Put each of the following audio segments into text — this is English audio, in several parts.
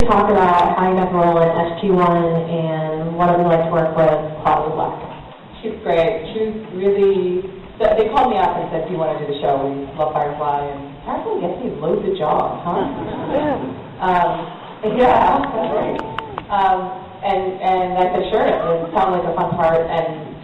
talk about how you got to roll in SG1 and what it was like to work with Claudia Black. She's great. She's really, they called me up and said, do you want to do the show? We love Firefly, and Firefly gets me loads of jobs, huh? Yeah, that's right. And I said, sure, it sounded like a fun part, and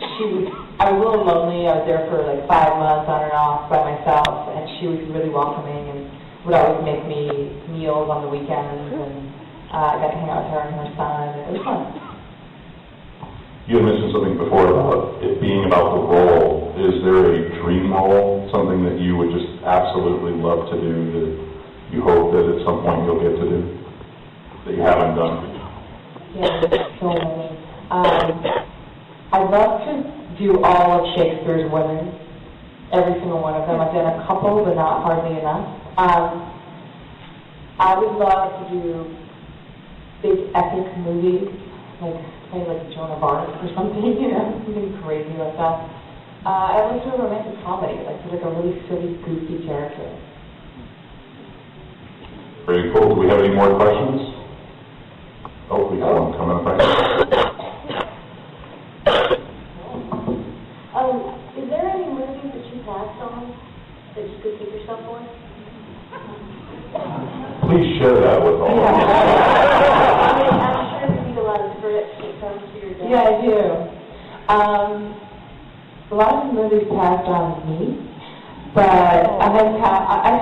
I was a little lonely. I was there for like 5 months on and off by myself, and she was really welcoming and would always make me meals on the weekends, and I got to hang out with her and her son, and it was fun. You had mentioned something before about it being about the role. Is there a dream role, something that you would just absolutely love to do that you hope that at some point you'll get to do, that you haven't done? Yeah, so many. I'd love to do all of Shakespeare's women, every single one of them. I've done a couple, but not hardly enough. I would love to do big epic movies, like Joan of Arc or something, something crazy like that. I'd like to do a romantic comedy, like a really silly, goofy character. Very cool. Do we have any more questions? Oh, we have one coming up right now. Is there any movies that you passed on that you could take yourself for? Please share that with all of us. I'm sure you need a lot of scripts that come to your desk. Yeah, I do. A lot of the movies passed on me, but I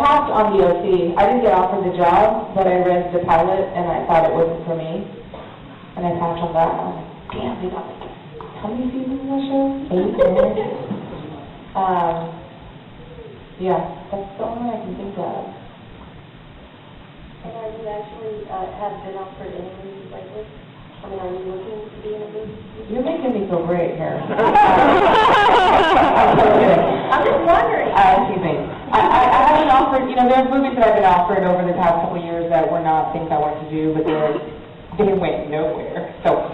passed on the OC. I didn't get offered the job, but I read the pilot and I thought it wasn't for me, and I passed on that. And I was like, damn, they got like how many seasons in that show? 8, 9? Yeah, that's the only one I can think of. And have you actually have been offered any movies like this? I mean, are you looking to be in a movie? You're making me feel great here. I'm just wondering. Excuse me. I haven't offered, there are movies that I've been offered over the past couple of years that were not things I wanted to do, but they went nowhere. So,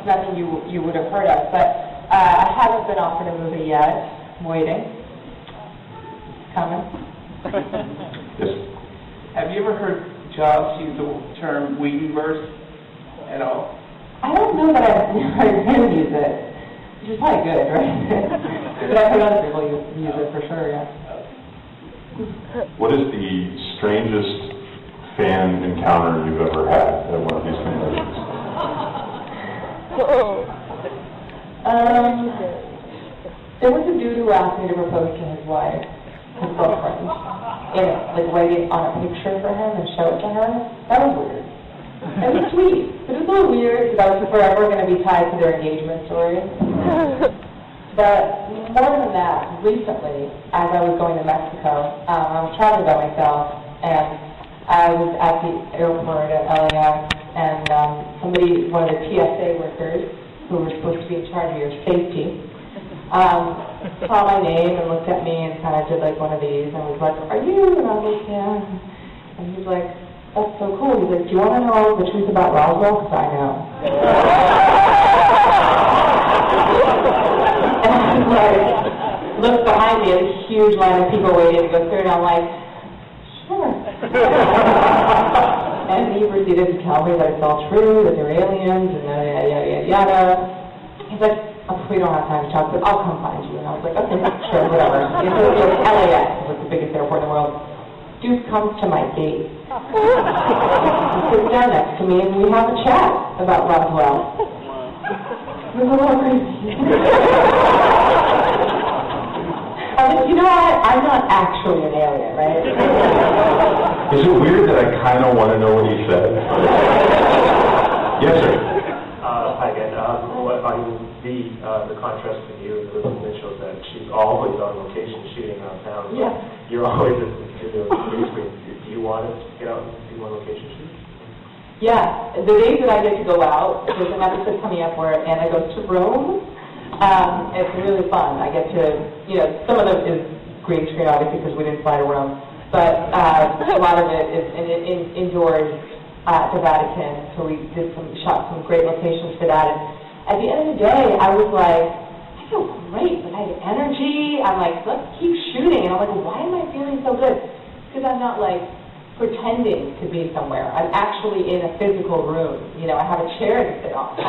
nothing you would have heard of. But I haven't been offered a movie yet. I'm waiting. It's coming. Yes. Have you ever heard Jobs use the term Whedonverse at all? I don't know that I've heard him use it, which is probably good, right? But I've heard other people use it for sure, yeah. What is the strangest fan encounter you've ever had at one of these conventions? There was a dude who asked me to propose to his wife, his girlfriend, and write it on a picture for him and show it to her. That was weird. It was sweet, but it was a little weird because I was forever going to be tied to their engagement story. But more than that, recently, as I was going to Mexico, I was traveling by myself, and I was at the airport at LAX, and one of the TSA workers, who were supposed to be in charge of your safety, saw my name and looked at me and kind of did like one of these, and was like, "Are you?" And I was like, "Yeah." And he's like, "That's so cool." He's like, "Do you want to know the truth about Roswell? Because I know." And I was like, looked behind me, a huge line of people waiting to go through, and I'm like, "Sure." And he proceeded to tell me that it's all true, that they're aliens, and yada, yada, yada. He's like, "Oh, we don't have time to talk, but I'll come find you." And I was like, "Okay, sure, whatever." It's LAX, it's the biggest airport in the world. Dude comes to my gate. He sits down next to me, and we have a chat about Roswell. It was a little crazy. I was like, you know what? I'm not actually an alien, right? Is it weird that I kind of want to know what he said? Yes, sir. Hi again. The contrast with you and Elizabeth Mitchell is that she's always on location shooting around town. Yeah. You're always in the green screen. Do you want to get out and do more location shoots? Yeah. The days that I get to go out, there's an episode coming up where Anna goes to Rome. It's really fun. I get to, some of it is green screen, obviously, because we didn't fly to Rome. But a lot of it is indoors at the Vatican. So we shot some great locations for that. And at the end of the day, I was like, I feel great. Like, I have energy. I'm like, let's keep shooting. And I'm like, why am I feeling so good? Because I'm not like pretending to be somewhere. I'm actually in a physical room. You know, I have a chair to sit on.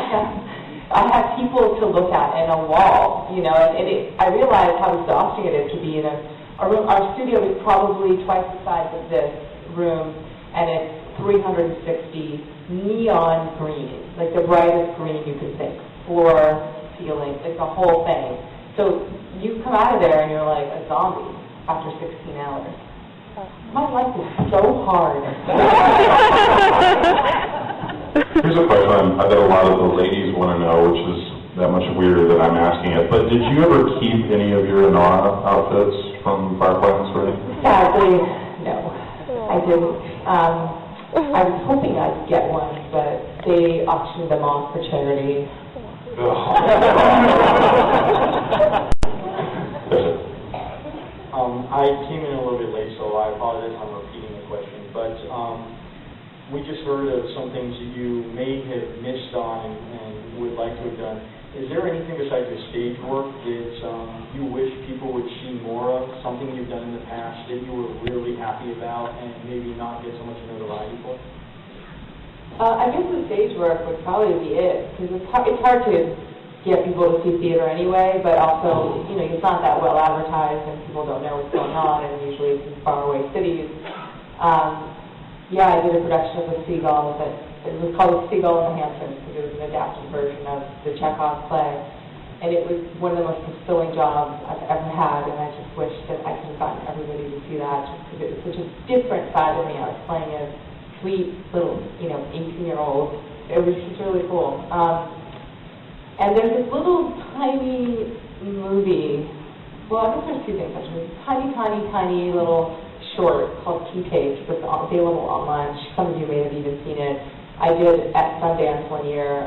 I have people to look at and a wall, you know, and I realize how exhausting it is to be in a room. Our studio is probably twice the size of this room, and it's 360 neon green, like the brightest green you could think, floor, ceiling, like the whole thing. So you come out of there and you're like a zombie after 16 hours. My life is so hard. Here's a question I bet a lot of the ladies want to know, which is that much weirder than I'm asking it, but did you ever keep any of your Inara outfits from Firefly and Spring? Sadly, no, I didn't. I was hoping I'd get one, but they auctioned them off for charity. I came in a little bit late, so I apologize if I'm repeating the question, but we just heard of some things that you may have missed on and would like to have done. Is there anything besides the stage work that you wish people would see more of, something you've done in the past that you were really happy about and maybe not get so much notoriety for? I guess the stage work would probably be it, because it's hard to get people to see theater anyway, but also, you know, it's not that well advertised and people don't know what's going on, and usually it's in faraway cities. Yeah, I did a production of The Seagull that it was called The Seagull in the Hamptons, because it was an adapted version of the Chekhov play, and it was one of the most fulfilling jobs I've ever had, and I just wish that I could have gotten everybody to see that, just because it was such a different side of me. I was playing a sweet little, you know, 18-year-old. It was just really cool. And there's this little tiny movie, well, I guess there's two things actually. Tiny little short called Tea Taste that's available online. Some of you may have even seen it. I did at Sundance one year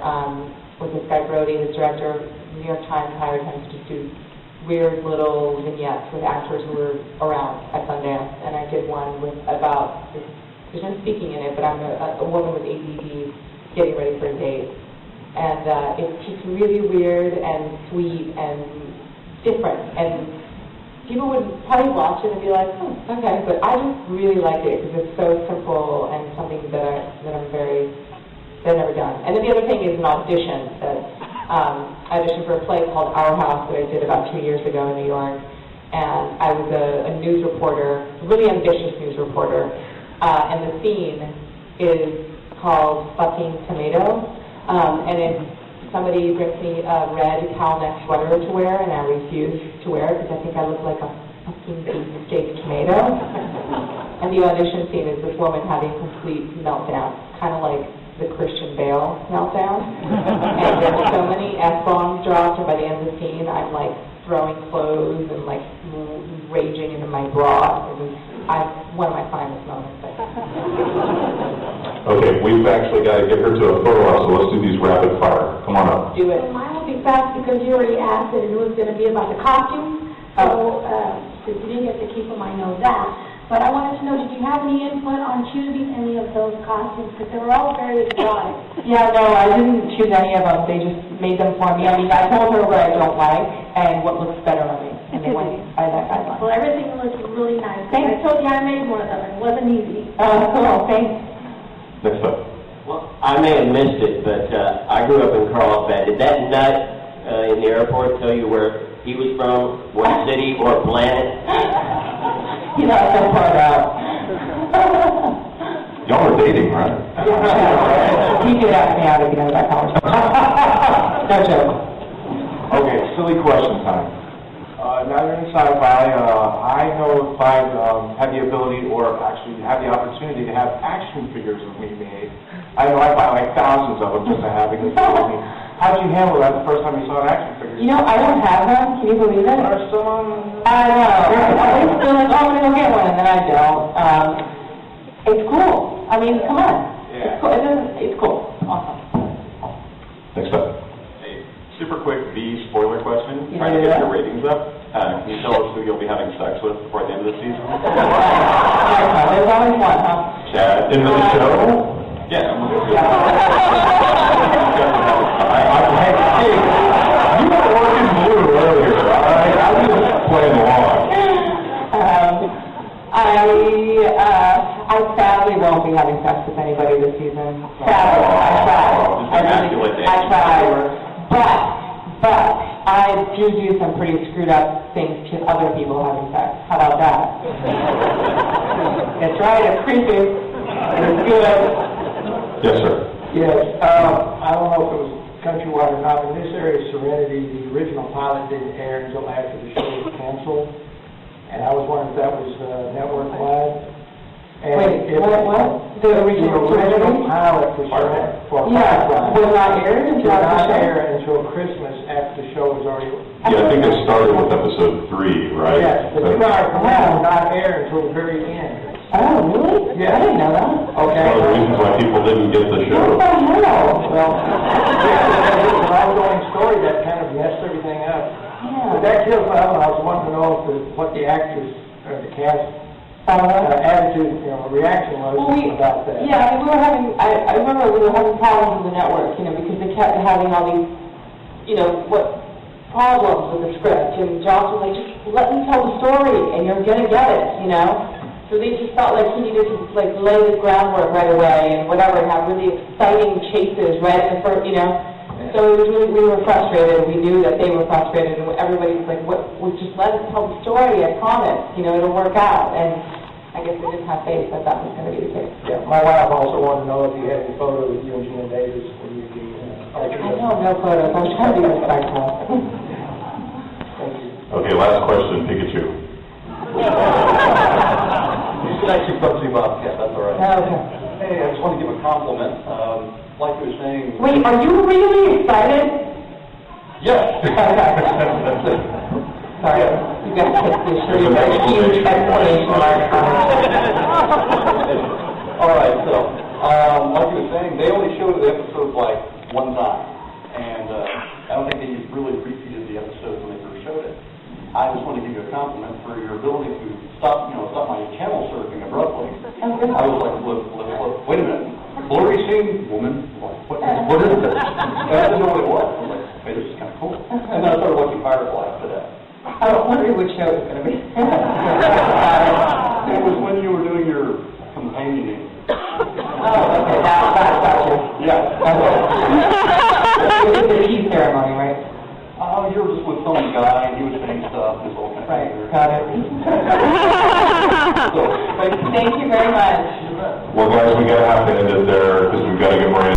with this guy Brody, the director. New York Times hired him to just do weird little vignettes with actors who were around at Sundance. And I did one with about, there's no speaking in it, but I'm a woman with ADD getting ready for a date. And it's just really weird and sweet and different. And people would probably watch it and be like, oh, okay, but I just really like it because it's so simple and something that I've never done. And then the other thing is an audition that I auditioned for a play called Our House that I did about 2 years ago in New York. And I was a news reporter, a really ambitious news reporter. And the scene is called Fucking Tomato. And if somebody brings me a red cowl neck sweater to wear, and I refuse to wear it because I think I look like a fucking beefsteak tomato. And the audition scene is this woman having a complete meltdown, kind of like the Christian Bale meltdown. And there's so many F-bombs dropped, and by the end of the scene, I'm like throwing clothes and like raging into my bra. It was one of my finest moments. Okay, we've actually got to get her to a photo op, so let's do these rapid fire. Come on up. Do it. Well, mine will be fast because you already asked it, and it was going to be about the costumes. So, since you didn't get to keep them, I know that. But I wanted to know, did you have any input on choosing any of those costumes? Because they were all very exotic. Yeah, no, I didn't choose any of them. They just made them for me. I mean, I told her what I don't like and what looks better on me. And they went by that guideline. Well, everything looks really nice. Thanks. I told you I made one of them. It wasn't easy. Cool, thanks. Next up. Well, I may have missed it, but I grew up in Carlsbad. Did that nut in the airport tell you where he was from, what city or planet? You know, I feel part out. Y'all are dating, right? He could ask me out again about college. No joke. Okay, silly question time. Now you're in Sci-Fi. I know if I had the ability or actually had the opportunity to have action figures of me made, I know I buy like thousands of them just to have because how did you handle that the first time you saw an action figure? You know, I don't have them. Can you believe it? Or someone... I know. I'm still like, oh, I'm going to go get one, and then I don't. It's cool. I mean, come on. Yeah. It's cool. It's cool. Awesome. Next up. Hey, super quick spoiler question. Yeah. Trying to get your ratings up. Can you tell us who you'll be having sex with before the end of the season? There's always one, huh? Chad. In the show? Yeah. Hey, you were working blue earlier, all right? I was just playing along. I found having sex with anybody this season. Sadly, I tried. I tried. But I do some pretty screwed up things to other people having sex. How about that? It's right, it's creepy. It's good. Yes, sir. Yes, I don't know if it was countrywide or not, in this area, Serenity, the original pilot didn't air until after the show was canceled, and I was wondering if that was network-wide. And Wait, if- what? The original Serenity? pilot for Yeah, Firefly will not air did until not after the show? air until Christmas after the show was already. Yeah, I think it started with episode 3, right? Yes, the 2-hour premiere did not air until the very end. Oh, really? Yeah. I didn't know that. Okay. One of the reasons why people didn't get the What show. the hell? Well, yeah, it was an ongoing story that kind of messed everything up. But that kills my own. I was wanting to know what the actors or the cast attitude, reaction was about that. Yeah, I mean, I remember we were having problems with the network, because they kept having all these, problems with the script, and Josh was like, just let me tell the story, and you're gonna get it, So they just felt like he needed to, lay the groundwork right away, and whatever, and have really exciting chases right in the first, So it was really, we were frustrated, we knew that they were frustrated, and everybody was like, just let us tell the story, I promise, it'll work out, and I guess we didn't have faith that that was gonna be the case. Yeah, my wife also wanted to know if you had any photos of you and Gina Davis when you the Archer. I know, no photos, I'm trying to be respectful. Thank you. Okay, last question, Pikachu. You should actually put 2 months, yeah, that's all right. Okay. Hey, I just want to give a compliment. Like you were saying... Wait, are you really excited? Yes. Sorry, you guys have to show you a huge explanation mark on it. All right, so, like you were saying, they only showed the episodes one time. And I don't think they really repeated the episodes when they first showed it. I just want to give you a compliment for your ability to stop my channel surfing abruptly. I was like, look, wait a minute. Blurry scene, woman, what is this? And I didn't know what it was. I was like, hey, this is kind of cool. And then I started watching Firefly after that. I was wondering which show it was going to be. It was when you were doing your companioning. Oh, okay, that's got you. Yeah. It was the tea ceremony, right? Oh, you were just with some guy, and he was saying stuff, and this whole kind of Right, thing. got it. So, thank you. Thank you very much. Well, guys, we gotta have to end it there, because we've gotta get Morena